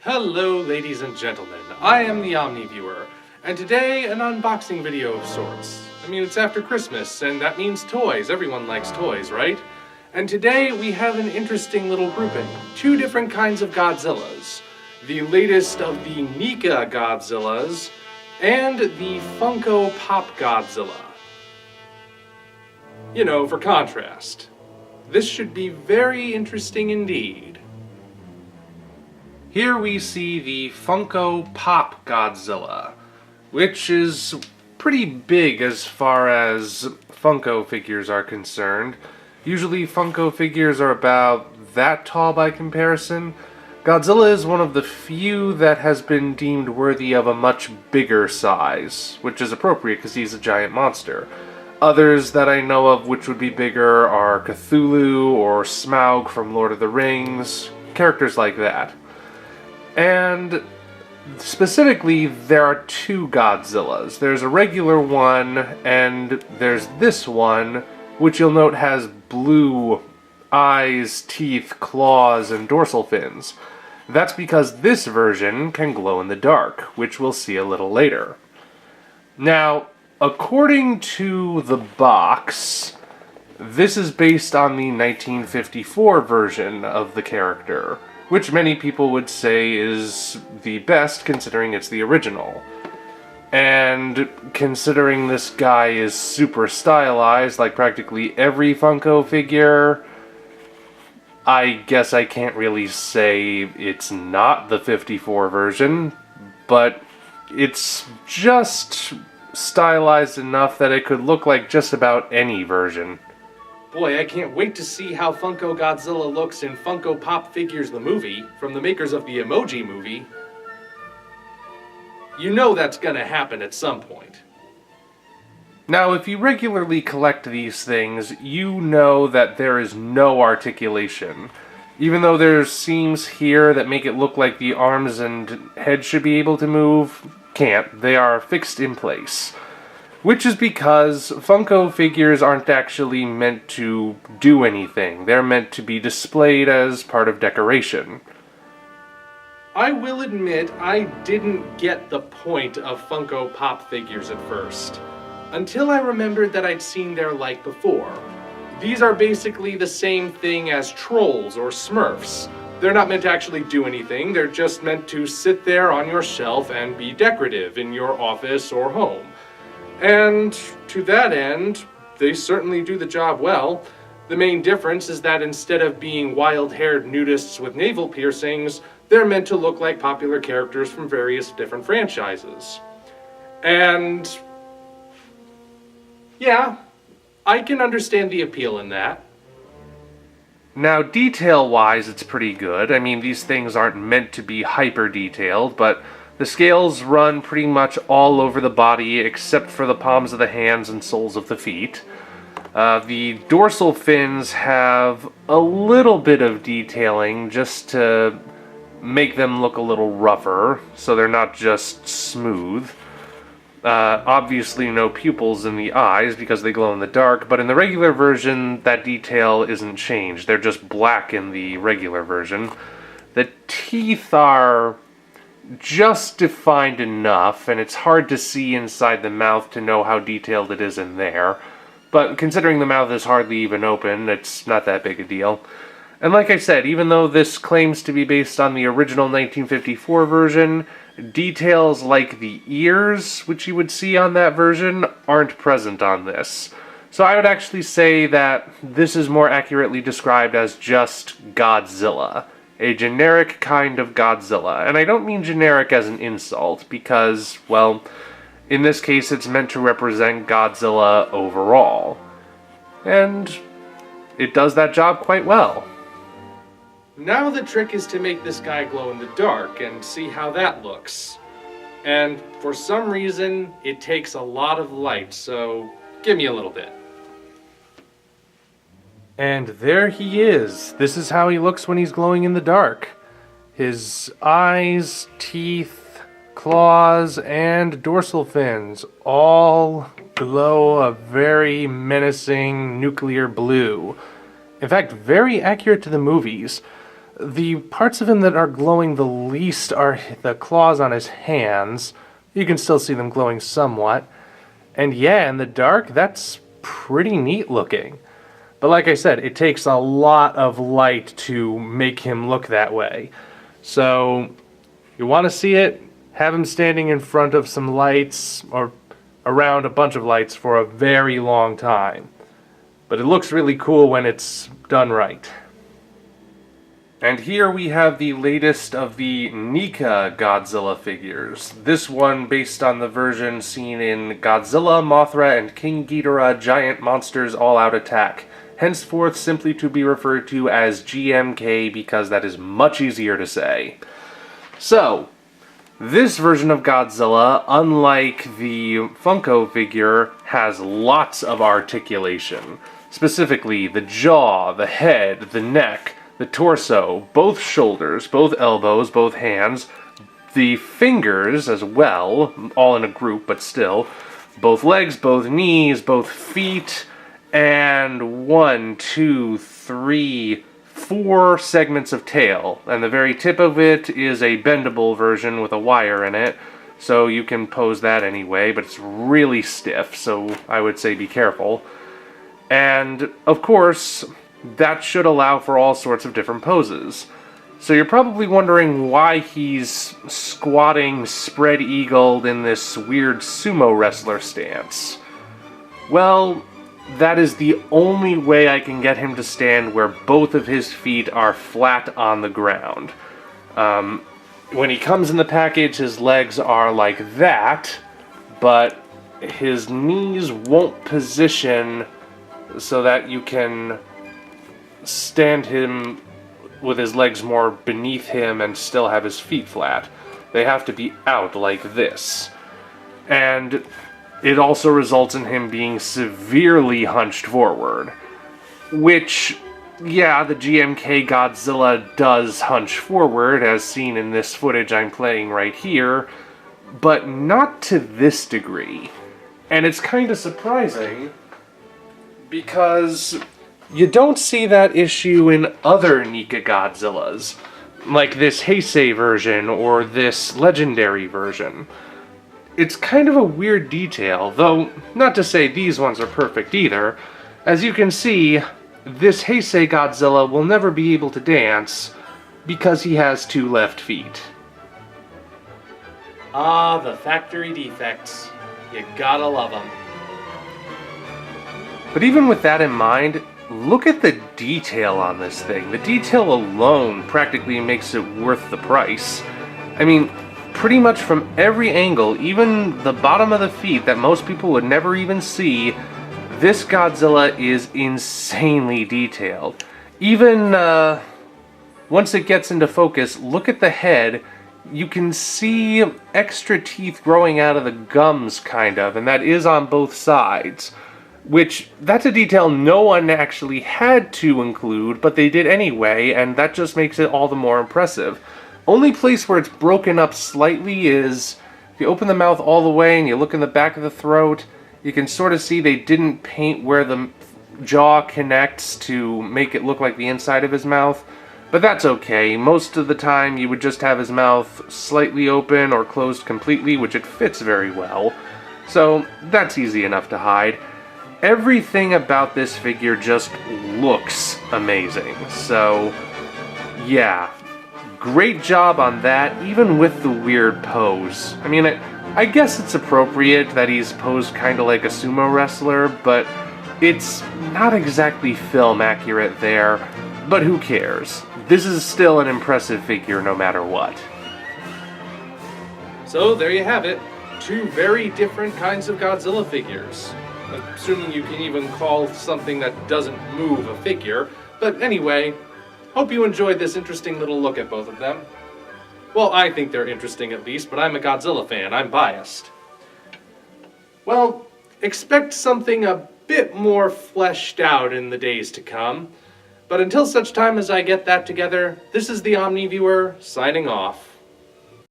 Hello ladies and gentlemen, I am the OmniViewer, and today an unboxing video of sorts. I mean, it's after Christmas, and that means toys. Everyone likes toys, right? And today we have an interesting little grouping. Two different kinds of Godzillas. The latest of the NECA Godzillas, and the FUNKO Pop Godzilla. You know, for contrast. This should be very interesting indeed. Here we see the FUNKO Pop Godzilla, which is pretty big as far as Funko figures are concerned. Usually Funko figures are about that tall by comparison. Godzilla is one of the few that has been deemed worthy of a much bigger size, which is appropriate because he's a giant monster. Others that I know of which would be bigger are Cthulhu or Smaug from Lord of the Rings, characters like that. And specifically, there are two Godzillas. There's a regular one, and there's this one, which you'll note has blue eyes, teeth, claws, and dorsal fins. That's because this version can glow in the dark, which we'll see a little later. Now, according to the box, this is based on the 1954 version of the character, which many people would say is the best considering it's the original. And considering this guy is super stylized, like practically every Funko figure, I guess I can't really say it's not the 54 version, but it's just stylized enough that it could look like just about any version. Boy, I can't wait to see how FUNKO Godzilla looks in Funko Pop Figures the movie, from the makers of the Emoji Movie. You know that's gonna happen at some point. Now, if you regularly collect these things, you know that there is no articulation. Even though there's seams here that make it look like the arms and head should be able to move, can't. They are fixed in place. Which is because Funko figures aren't actually meant to do anything. They're meant to be displayed as part of decoration. I will admit I didn't get the point of Funko Pop figures at first, until I remembered that I'd seen their like before. These are basically the same thing as trolls or Smurfs. They're not meant to actually do anything, they're just meant to sit there on your shelf and be decorative in your office or home. And to that end, they certainly do the job well. The main difference is that instead of being wild-haired nudists with navel piercings, they're meant to look like popular characters from various different franchises. And yeah, I can understand the appeal in that. Now, detail-wise, it's pretty good. I mean, these things aren't meant to be hyper-detailed, but the scales run pretty much all over the body except for the palms of the hands and soles of the feet. The dorsal fins have a little bit of detailing just to make them look a little rougher, so they're not just smooth. Obviously no pupils in the eyes because they glow in the dark, but in the regular version that detail isn't changed. They're just black in the regular version. The teeth are just defined enough, and it's hard to see inside the mouth to know how detailed it is in there. But considering the mouth is hardly even open, it's not that big a deal. And like I said, even though this claims to be based on the original 1954 version, details like the ears, which you would see on that version, aren't present on this. So I would actually say that this is more accurately described as just Godzilla. A generic kind of Godzilla. And I don't mean generic as an insult, because, well, in this case it's meant to represent Godzilla overall. And it does that job quite well. Now the trick is to make this guy glow in the dark and see how that looks. And for some reason, it takes a lot of light, so give me a little bit. And there he is. This is how he looks when he's glowing in the dark. His eyes, teeth, claws, and dorsal fins all glow a very menacing nuclear blue. In fact, very accurate to the movies. The parts of him that are glowing the least are the claws on his hands. You can still see them glowing somewhat. And yeah, in the dark, that's pretty neat looking. But like I said, it takes a lot of light to make him look that way. So, you want to see it? Have him standing in front of some lights, or around a bunch of lights for a very long time. But it looks really cool when it's done right. And here we have the latest of the NECA Godzilla figures. This one based on the version seen in Godzilla, Mothra, and King Ghidorah Giant Monsters All-Out Attack. Henceforth simply to be referred to as GMK because that is much easier to say. So, this version of Godzilla, unlike the Funko figure, has lots of articulation. Specifically, the jaw, the head, the neck, the torso, both shoulders, both elbows, both hands, the fingers as well, all in a group, but still, both legs, both knees, both feet, and 1, 2, 3, 4 segments of tail. And the very tip of it is a bendable version with a wire in it, so you can pose that anyway, but it's really stiff, so I would say be careful. And, of course, that should allow for all sorts of different poses. So you're probably wondering why he's squatting spread-eagled in this weird sumo wrestler stance. Well, that is the only way I can get him to stand where both of his feet are flat on the ground. When he comes in the package, his legs are like that, but his knees won't position so that you can stand him with his legs more beneath him and still have his feet flat. They have to be out like this. And it also results in him being severely hunched forward. Which, yeah, the GMK Godzilla does hunch forward, as seen in this footage I'm playing right here, but not to this degree. And it's kind of surprising, because you don't see that issue in other NECA Godzillas, like this Heisei version or this Legendary version. It's kind of a weird detail, though not to say these ones are perfect either. As you can see, this Heisei Godzilla will never be able to dance because he has 2 left feet. Ah, the factory defects. You gotta love them. But even with that in mind, look at the detail on this thing. The detail alone practically makes it worth the price. I mean, pretty much from every angle, even the bottom of the feet that most people would never even see, this Godzilla is insanely detailed. Even once it gets into focus, look at the head. You can see extra teeth growing out of the gums, kind of, and that is on both sides. Which, that's a detail no one actually had to include, but they did anyway, and that just makes it all the more impressive. Only place where it's broken up slightly is, if you open the mouth all the way and you look in the back of the throat, you can sort of see they didn't paint where the jaw connects to make it look like the inside of his mouth. But that's okay. Most of the time you would just have his mouth slightly open or closed completely, which it fits very well. So that's easy enough to hide. Everything about this figure just looks amazing. So, yeah. Great job on that, even with the weird pose. I mean, I guess it's appropriate that he's posed kind of like a sumo wrestler, but it's not exactly film accurate there. But who cares? This is still an impressive figure no matter what. So there you have it. 2 very different kinds of Godzilla figures. Assuming you can even call something that doesn't move a figure. But anyway, hope you enjoyed this interesting little look at both of them. Well, I think they're interesting at least, but I'm a Godzilla fan. I'm biased. Well, expect something a bit more fleshed out in the days to come. But until such time as I get that together, this is the OmniViewer signing off.